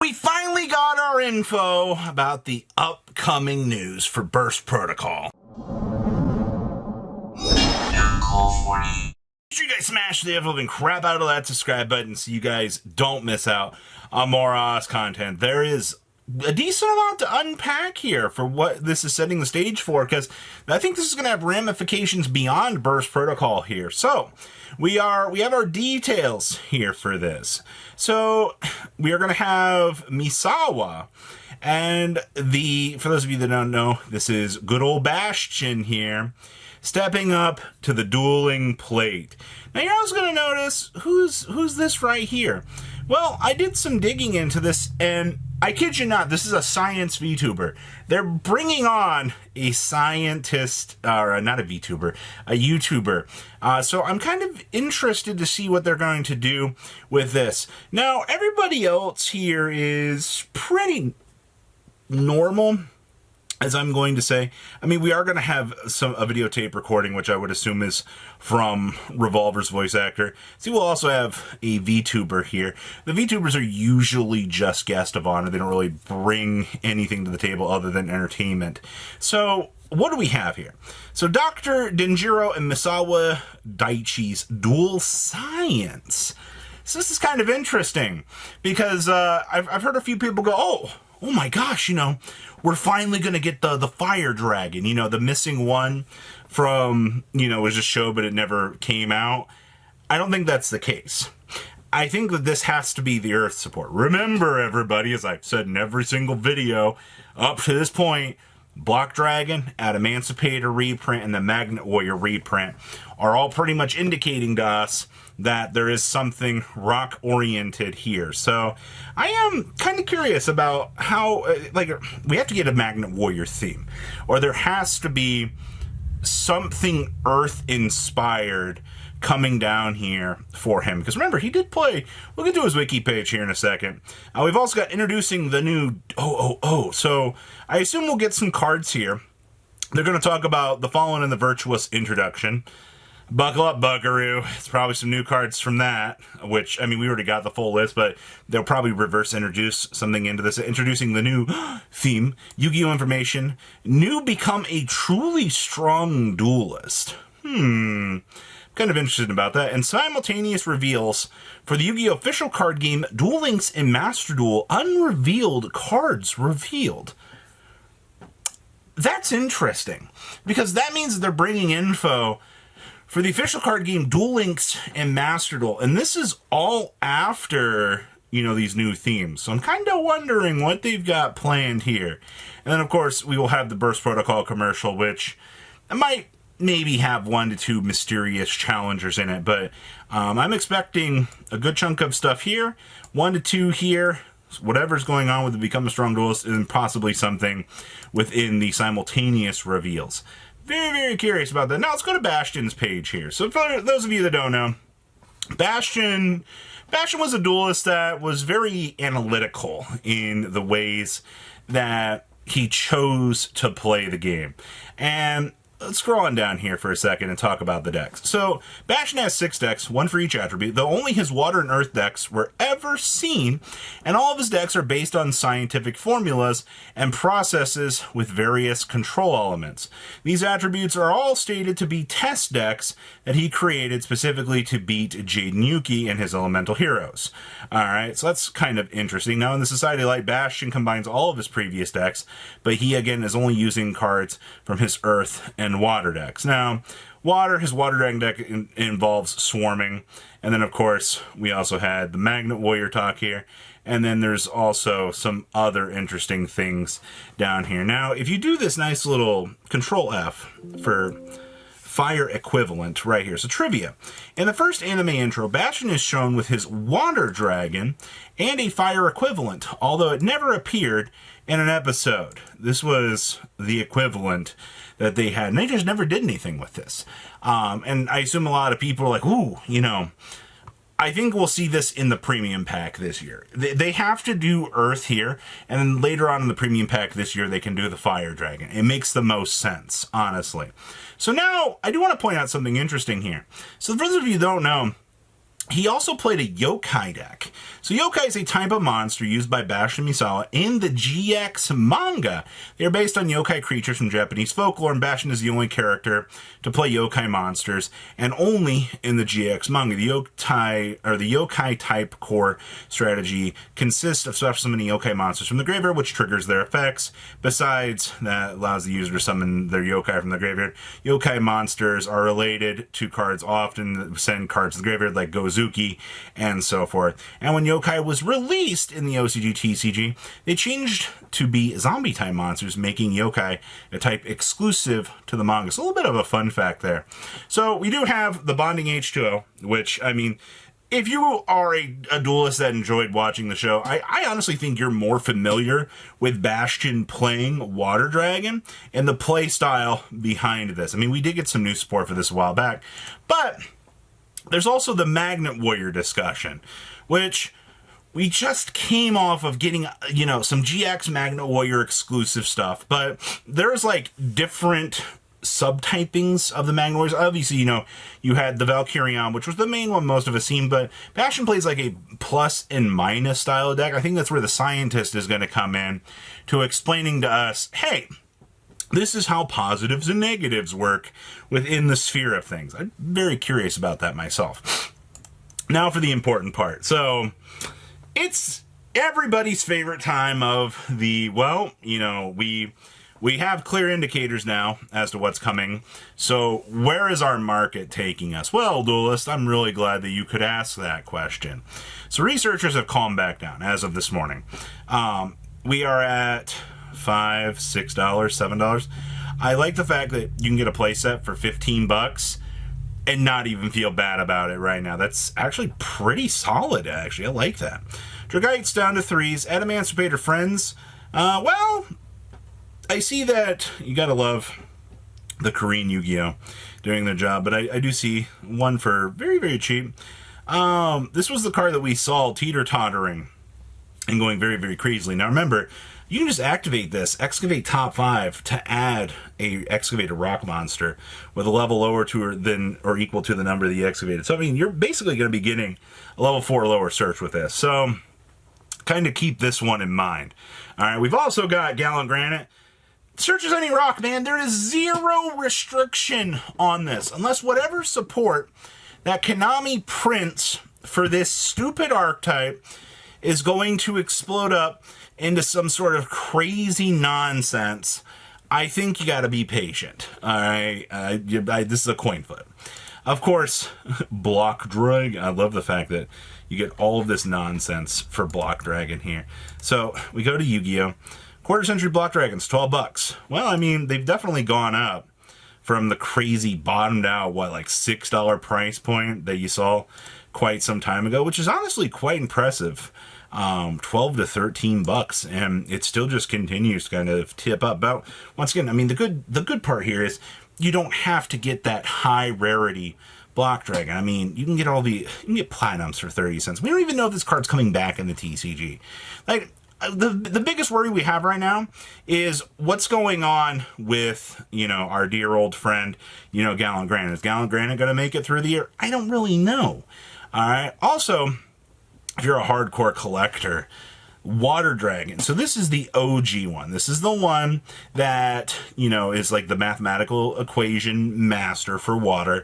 We finally got our info about the upcoming news for Burst Protocol. Make sure you guys smash the ever-living crap out of that subscribe button so you guys don't miss out on more content. There is a decent amount to unpack here for what this is setting the stage for, because I think this is going to have ramifications beyond Burst Protocol here. So we have our details here for this. So we are going to have Misawa, and for those of you that don't know, this is good old Bastion here, stepping up to the dueling plate. Now you're also going to notice who's this right here. Well, I did some digging into this, and I kid you not, this is a science VTuber. They're bringing on a scientist, or not a VTuber, a YouTuber. So I'm kind of interested to see what they're going to do with this. Now, everybody else here is pretty normal, as I'm going to say. I mean, we are going to have a videotape recording, which I would assume is from Revolver's voice actor. See, we'll also have a VTuber here. The VTubers are usually just guest of honor. They don't really bring anything to the table other than entertainment. So what do we have here? So Dr. Denjiro and Misawa Daichi's dual science. So this is kind of interesting because I've heard a few people go, oh my gosh, we're finally going to get the fire dragon, the missing one from, it was a show, but it never came out. I don't think that's the case. I think that this has to be the Earth support. Remember, everybody, as I've said in every single video up to this point, Block Dragon, Emancipator reprint, and the Magnet Warrior reprint are all pretty much indicating to us that there is something rock-oriented here. So I am kind of curious about how, we have to get a Magnet Warrior theme, or there has to be something Earth-inspired coming down here for him. Because remember, he did play, we'll get to his wiki page here in a second. We've also got introducing the new So I assume we'll get some cards here. They're going to talk about the Fallen and the Virtuous introduction. Buckle up, Buckaroo. It's probably some new cards from that, which, I mean, we already got the full list, but they'll probably reverse introduce something into this. Introducing the new theme, Yu-Gi-Oh! Information. New become a truly strong duelist. Kind of interested about that. And simultaneous reveals for the Yu-Gi-Oh! Official card game Duel Links and Master Duel, unrevealed cards revealed. That's interesting, because that means they're bringing info for the official card game Duel Links and Master Duel. And this is all after, these new themes. So I'm kind of wondering what they've got planned here. And then, of course, we will have the Burst Protocol commercial, which I might maybe have 1 to 2 mysterious challengers in it. But I'm expecting a good chunk of stuff here, 1 to 2 here, whatever's going on with the Become a Strong Duelist, and possibly something within the simultaneous reveals. Very, very curious about that. Now let's go to Bastion's page here. So for those of you that don't know, Bastion was a duelist that was very analytical in the ways that he chose to play the game. And let's scroll on down here for a second and talk about the decks. So Bastion has 6 decks, 1 for each attribute, though only his Water and Earth decks were ever seen, and all of his decks are based on scientific formulas and processes with various control elements. These attributes are all stated to be test decks that he created specifically to beat Jaden Yuki and his elemental heroes. Alright, so that's kind of interesting. Now in the Society Light, Bastion combines all of his previous decks, but he again is only using cards from his Earth and Water decks. Now, his Water Dragon deck involves swarming, and then of course we also had the Magnet Warrior talk here, and then there's also some other interesting things down here. Now, if you do this nice little Control F for fire equivalent right here. So trivia. In the first anime intro, Bastion is shown with his Water Dragon and a fire equivalent, although it never appeared in an episode. This was the equivalent that they had, and they just never did anything with this. And I assume a lot of people are like, ooh, I think we'll see this in the premium pack this year. They have to do Earth here, and then later on in the premium pack this year, they can do the Fire Dragon. It makes the most sense, honestly. So now, I do want to point out something interesting here. So for those of you who don't know, He also played a yokai deck. So yokai is a type of monster used by Bastion Misawa in the GX manga. They are based on yokai creatures from Japanese folklore, and Bastion is the only character to play yokai monsters, and only in the GX manga. The yokai type core strategy consists of special summoning yokai monsters from the graveyard, which triggers their effects. Besides, that allows the user to summon their yokai from the graveyard. Yokai monsters are related to cards often send cards to the graveyard, like Gozuki and so forth. And when yokai was released in the OCG TCG, they changed to be zombie type monsters, making yokai a type exclusive to the manga. So a little bit of a fun fact there. So we do have the Bonding H2O, which, I mean, if you are a duelist that enjoyed watching the show, I honestly think you're more familiar with Bastion playing Water Dragon and the play style behind this. I mean, we did get some new support for this a while back, but there's also the Magnet Warrior discussion, which we just came off of getting, you know, some GX Magnet Warrior exclusive stuff, but there's like different subtypings of the Magnet Warriors. Obviously, you know, you had the Valkyrion, which was the main one most of us seen, but Bastion plays like a plus and minus style deck. I think that's where the scientist is going to come in to explaining to us, hey, this is how positives and negatives work within the sphere of things. I'm very curious about that myself. Now for the important part. So it's everybody's favorite time of the, well, you know, we have clear indicators now as to what's coming. So where is our market taking us? Well, Duelist, I'm really glad that you could ask that question. So researchers have calmed back down as of this morning. We are at $5, $6, $7. I like the fact that you can get a playset for $15 and not even feel bad about it right now. That's actually pretty solid, actually. I like that. Dragite's down to 3s. Adamantipator Friends. Well, I see that you gotta love the Korean Yu-Gi-Oh! Doing their job, but I do see one for very, very cheap. This was the card that we saw teeter-tottering and going very, very crazily. Now remember, you can just activate this, Excavate top 5, to add a Excavated Rock monster with a level lower to than or equal to the number that you excavated. So I mean, you're basically going to be getting a level 4 or lower search with this. So kind of keep this one in mind. All right, we've also got Gallant Granite. Searches any rock, man. There is zero restriction on this, unless whatever support that Konami prints for this stupid archetype is going to explode up into some sort of crazy nonsense. I think you got to be patient. All right, this is a coin flip. Of course, Block Dragon. I love the fact that you get all of this nonsense for Block Dragon here. So we go to Yu-Gi-Oh! Quarter Century Block Dragons, $12. Well, I mean, they've definitely gone up from the crazy bottomed out, what, like $6 price point that you saw quite some time ago, which is honestly quite impressive. 12 to 13 bucks, and it still just continues to kind of tip up. But once again, I mean, the good part here is you don't have to get that high rarity Block Dragon. I mean, you can get you can get platinums for 30 cents. We don't even know if this card's coming back in the TCG. Like, the biggest worry we have right now is what's going on with, you know, our dear old friend, you know, Gallant Granite. Is Gallant Granite going to make it through the year? I don't really know. All right. Also, if you're a hardcore collector, Water Dragon. So this is the OG one. This is the one that, you know, is like the mathematical equation master for water.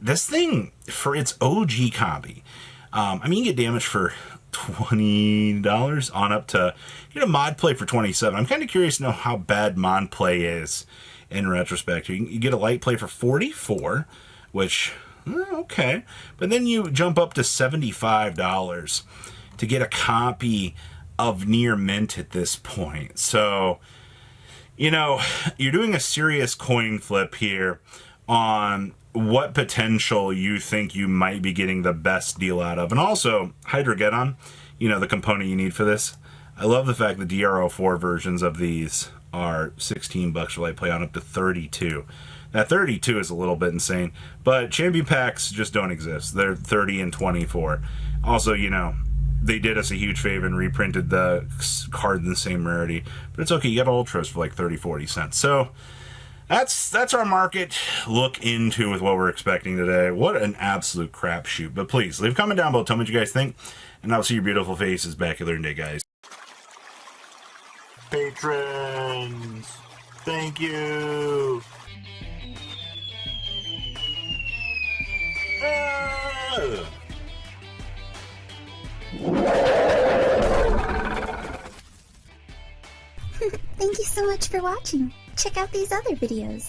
This thing, for its OG copy, I mean, you get damage for $20 on up to, you know, mod play for $27. I'm kind of curious to know how bad mod play is in retrospect. You get a light play for $44, which, okay. But then you jump up to $75 to get a copy of Near Mint at this point. So, you know, you're doing a serious coin flip here on what potential you think you might be getting the best deal out of. And also, Hydrogeddon, you know, the component you need for this. I love the fact that DRO4 versions of these are $16 for light play on up to 32. Now, 32 is a little bit insane, but champion packs just don't exist. They're 30 and 24. Also, you know, they did us a huge favor and reprinted the card in the same rarity, but it's okay. You got ultras for like 30, 40 cents. So, that's our market look into with what we're expecting today. What an absolute crapshoot. But please, leave a comment down below. Tell me what you guys think. And I'll see your beautiful faces back at day, guys. Patrons, thank you. Thank you so much for watching. Check out these other videos.